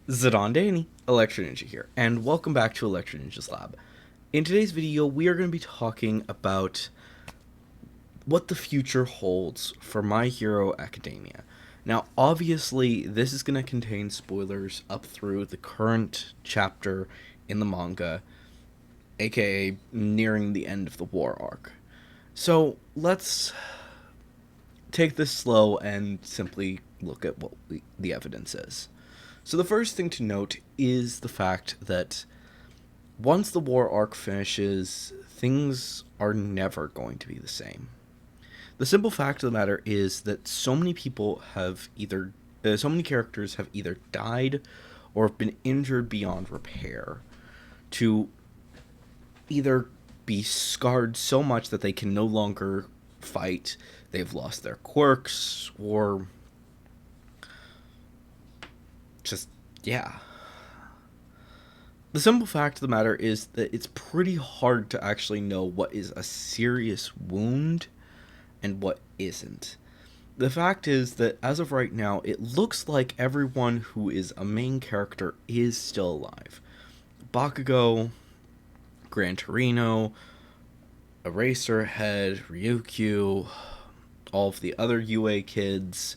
Zidane Danny, Electro Ninja here, and welcome back to Electro Ninja's Lab. In today's video, we are going to be talking about what the future holds for My Hero Academia. Now, obviously, this is going to contain spoilers up through the current chapter in the manga, aka nearing the end of the war arc. So, let's take this slow and simply look at what the evidence is. So the first thing to note is the fact that once the war arc finishes, things are never going to be the same. The simple fact of the matter is that so many characters have either died or have been injured beyond repair to either be scarred so much that they can no longer fight, they've lost their quirks, or just, yeah. The simple fact of the matter is that it's pretty hard to actually know what is a serious wound and what isn't. The fact is that as of right now, it looks like everyone who is a main character is still alive. Bakugo, Gran Torino, Eraserhead, Ryukyu, all of the other UA kids,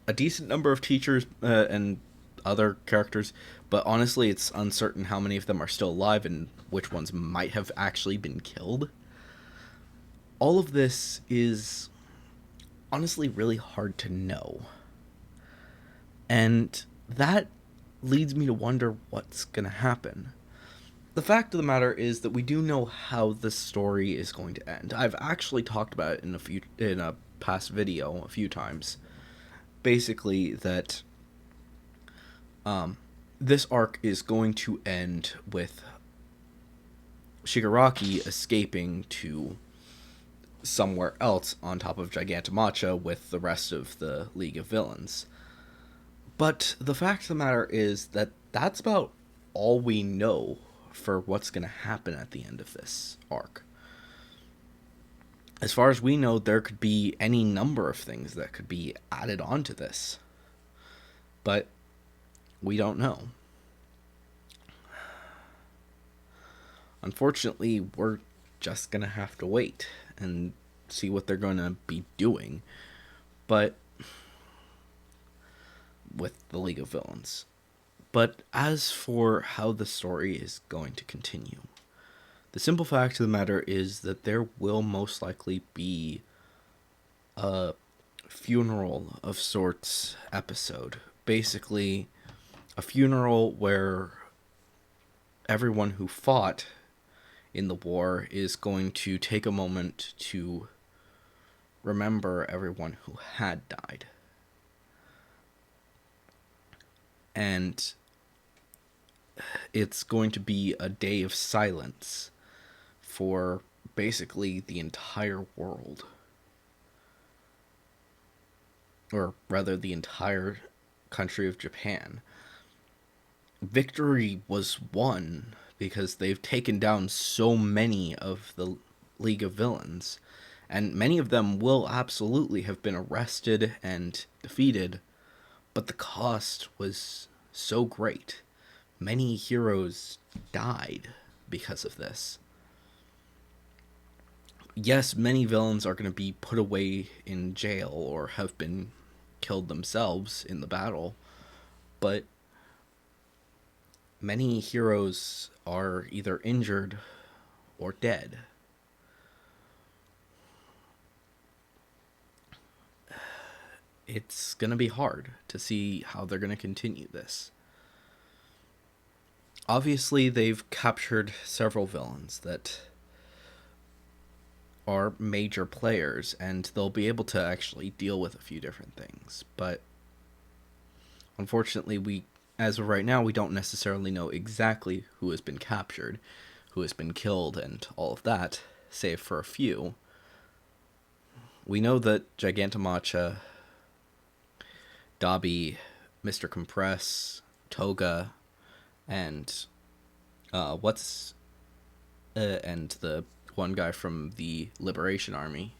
a decent number of teachers and other characters, but honestly it's uncertain how many of them are still alive and which ones might have actually been killed. All of this is honestly really hard to know. And that leads me to wonder what's going to happen. The fact of the matter is that we do know how the story is going to end. I've actually talked about it in a past video a few times. Basically that this arc is going to end with Shigaraki escaping to somewhere else on top of Gigantamacha with the rest of the League of Villains. But the fact of the matter is that that's about all we know for what's going to happen at the end of this arc. As far as we know, there could be any number of things that could be added onto this. But we don't know. Unfortunately, we're just going to have to wait and see what they're going to be doing. But with the League of Villains. But as for how the story is going to continue, the simple fact of the matter is that there will most likely be a funeral of sorts episode. Basically, a funeral where everyone who fought in the war is going to take a moment to remember everyone who had died. And it's going to be a day of silence for basically the entire world. Or rather, the entire country of Japan. Victory was won because they've taken down so many of the League of Villains, and many of them will absolutely have been arrested and defeated, but the cost was so great. Many heroes died because of this. Yes, many villains are going to be put away in jail or have been killed themselves in the battle, but many heroes are either injured or dead. It's going to be hard to see how they're going to continue this. Obviously, they've captured several villains that are major players, and they'll be able to actually deal with a few different things. But unfortunately, as of right now, we don't necessarily know exactly who has been captured, who has been killed, and all of that, save for a few. We know that Gigantamacha, Dabi, Mr. Compress, Toga, and and the one guy from the Liberation Army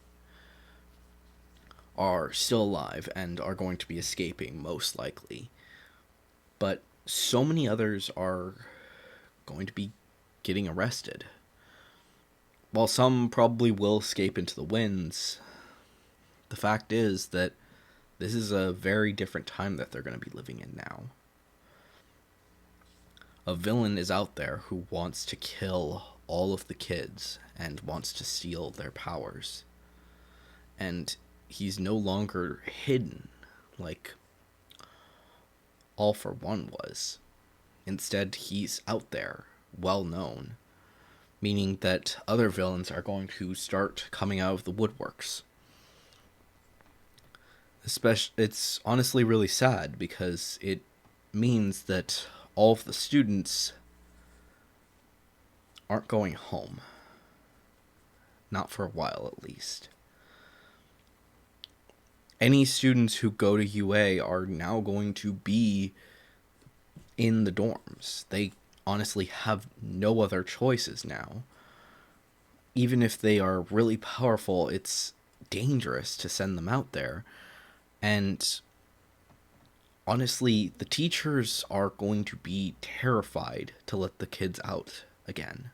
are still alive and are going to be escaping, most likely. but so many others are going to be getting arrested. While some probably will escape into the winds, the fact is that this is a very different time that they're going to be living in now. A villain is out there who wants to kill all of the kids and wants to steal their powers. And he's no longer hidden like All for One was. Instead, he's out there, well known, meaning that other villains are going to start coming out of the woodworks. It's honestly really sad because it means that all of the students aren't going home. Not for a while, at least. Any students who go to UA are now going to be in the dorms. They honestly have no other choices now. Even if they are really powerful, it's dangerous to send them out there. And honestly, the teachers are going to be terrified to let the kids out again.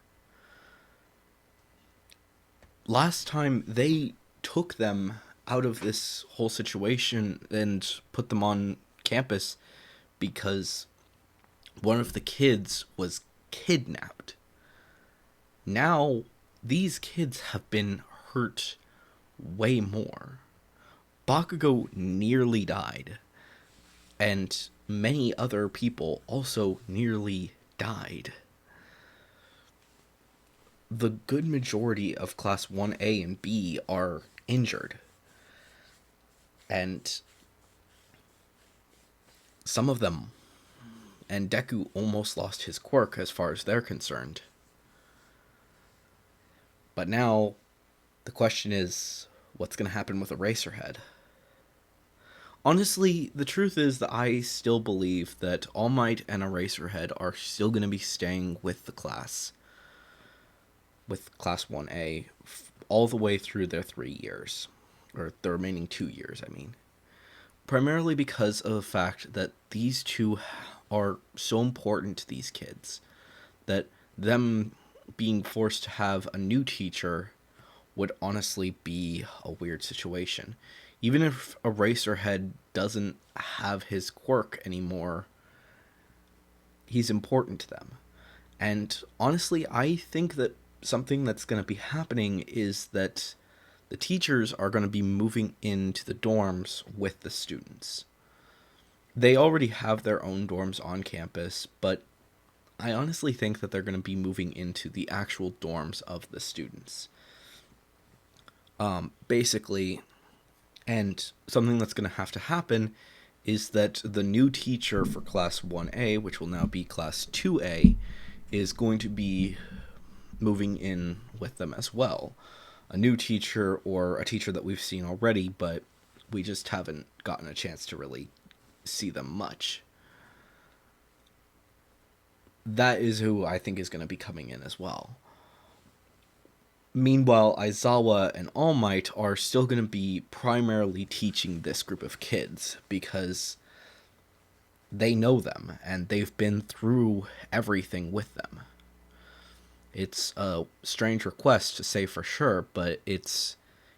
Last time, they took them out of this whole situation and put them on campus because one of the kids was kidnapped. Now, these kids have been hurt way more. Bakugo nearly died, and many other people also nearly died. The good majority of Class 1A and B are injured. And some of them, and Deku almost lost his quirk as far as they're concerned. But now, the question is, what's going to happen with Eraserhead? Honestly, the truth is that I still believe that All Might and Eraserhead are still going to be staying with the class. With Class 1A, all the way through their 3 years. Or the remaining 2 years, I mean. Primarily because of the fact that these two are so important to these kids. That them being forced to have a new teacher would honestly be a weird situation. Even if Eraserhead doesn't have his quirk anymore, he's important to them. And honestly, I think that something that's going to be happening is that the teachers are going to be moving into the dorms with the students. They already have their own dorms on campus, but I honestly think that they're going to be moving into the actual dorms of the students. Basically, and something that's going to have to happen is that the new teacher for Class 1A, which will now be Class 2A, is going to be moving in with them as well. A new teacher, or a teacher that we've seen already, but we just haven't gotten a chance to really see them much. That is who I think is going to be coming in as well. Meanwhile, Aizawa and All Might are still going to be primarily teaching this group of kids because they know them and they've been through everything with them. It's a strange request to say for sure, but it's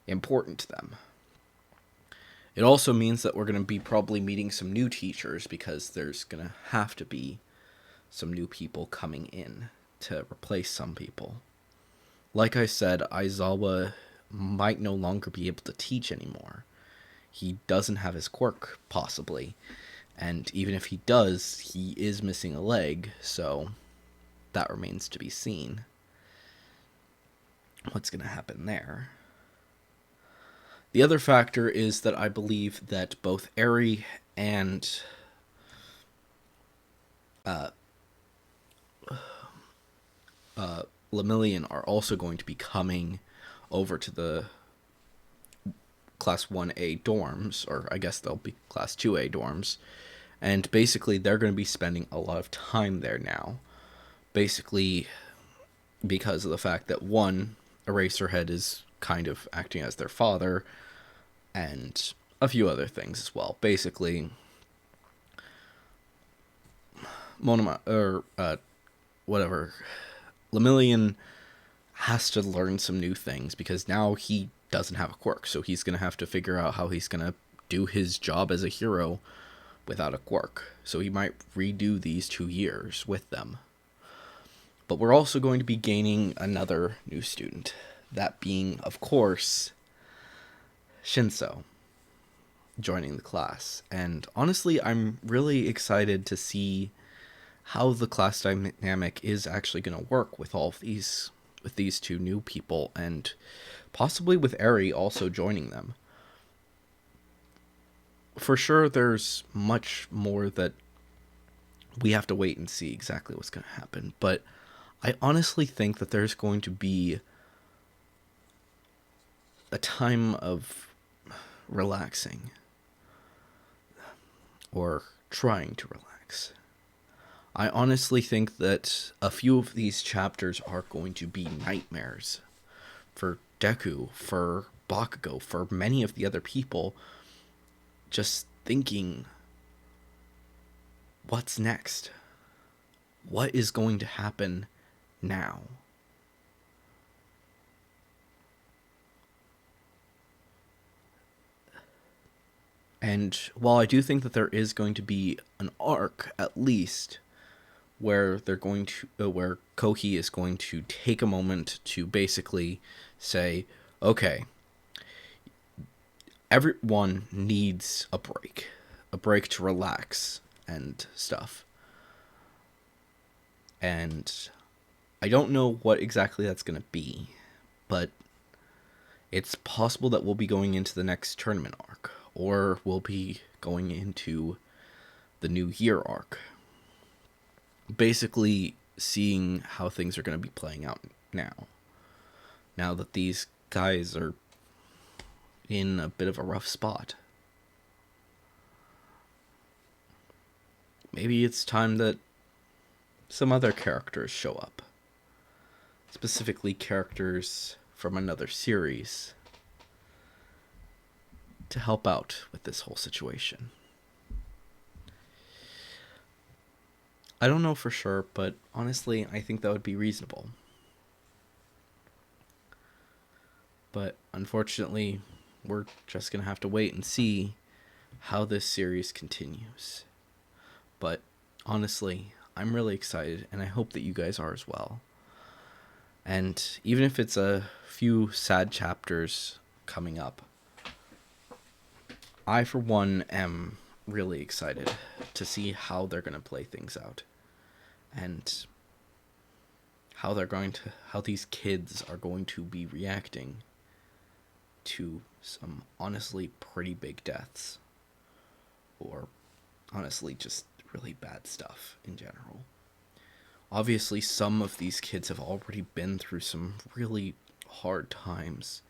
important to them. It also means that we're going to be probably meeting some new teachers because there's going to have to be some new people coming in to replace some people. Like I said, Aizawa might no longer be able to teach anymore. He doesn't have his quirk, possibly. And even if he does, he is missing a leg, so that remains to be seen. What's going to happen there? The other factor is that I believe that both Eri and Lemillion are also going to be coming over to the Class 1A dorms, or I guess they'll be Class 2A dorms, and basically they're going to be spending a lot of time there now. Basically because of the fact that, one, Eraserhead is kind of acting as their father, and a few other things as well. Basically, Monoma or whatever, Lemillion has to learn some new things because now he doesn't have a quirk, so he's gonna have to figure out how he's gonna do his job as a hero without a quirk. So he might redo these 2 years with them. But we're also going to be gaining another new student. That being, of course, Shinso joining the class. And honestly, I'm really excited to see how the class dynamic is actually going to work with all of these, with these two new people, and possibly with Eri also joining them. For sure, there's much more that we have to wait and see exactly what's going to happen, but I honestly think that there's going to be a time of relaxing, or trying to relax. I honestly think that a few of these chapters are going to be nightmares for Deku, for Bakugo, for many of the other people, just thinking, what's next? What is going to happen now? And while I do think that there is going to be an arc, at least, where they're going to, where Kohi is going to take a moment to basically say, okay, everyone needs a break to relax and stuff. And I don't know what exactly that's going to be, but it's possible that we'll be going into the next tournament arc, or we'll be going into the New Year arc. Basically, seeing how things are going to be playing out now. Now that these guys are in a bit of a rough spot. Maybe it's time that some other characters show up. Specifically characters from another series to help out with this whole situation. I don't know for sure, but honestly, I think that would be reasonable. But unfortunately, we're just going to have to wait and see how this series continues. But honestly, I'm really excited, and I hope that you guys are as well. And even if it's a few sad chapters coming up, I, for one, am really excited to see how they're going to play things out. And how these kids are going to be reacting to some honestly pretty big deaths. Or honestly just really bad stuff in general. Obviously, some of these kids have already been through some really hard times.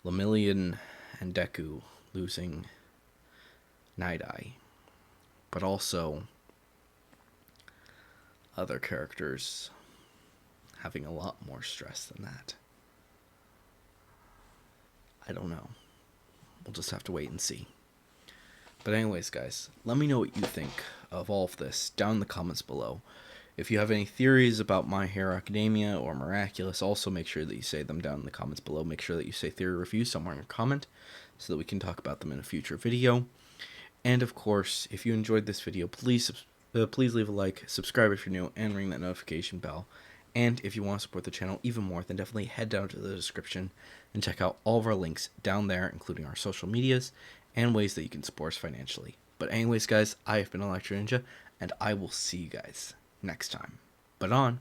Lemillion and Deku losing Night Eye, but also other characters having a lot more stress than that. I don't know. We'll just have to wait and see. But anyways, guys, let me know what you think of all of this down in the comments below. If you have any theories about My Hero Academia or Miraculous, also make sure that you say them down in the comments below. Make sure that you say theory review somewhere in your comment so that we can talk about them in a future video. And of course, if you enjoyed this video, please leave a like, subscribe if you're new, and ring that notification bell. And if you want to support the channel even more, then definitely head down to the description and check out all of our links down there, including our social medias and ways that you can support us financially. But anyways, guys, I have been Electro Ninja, and I will see you guys next time. But on.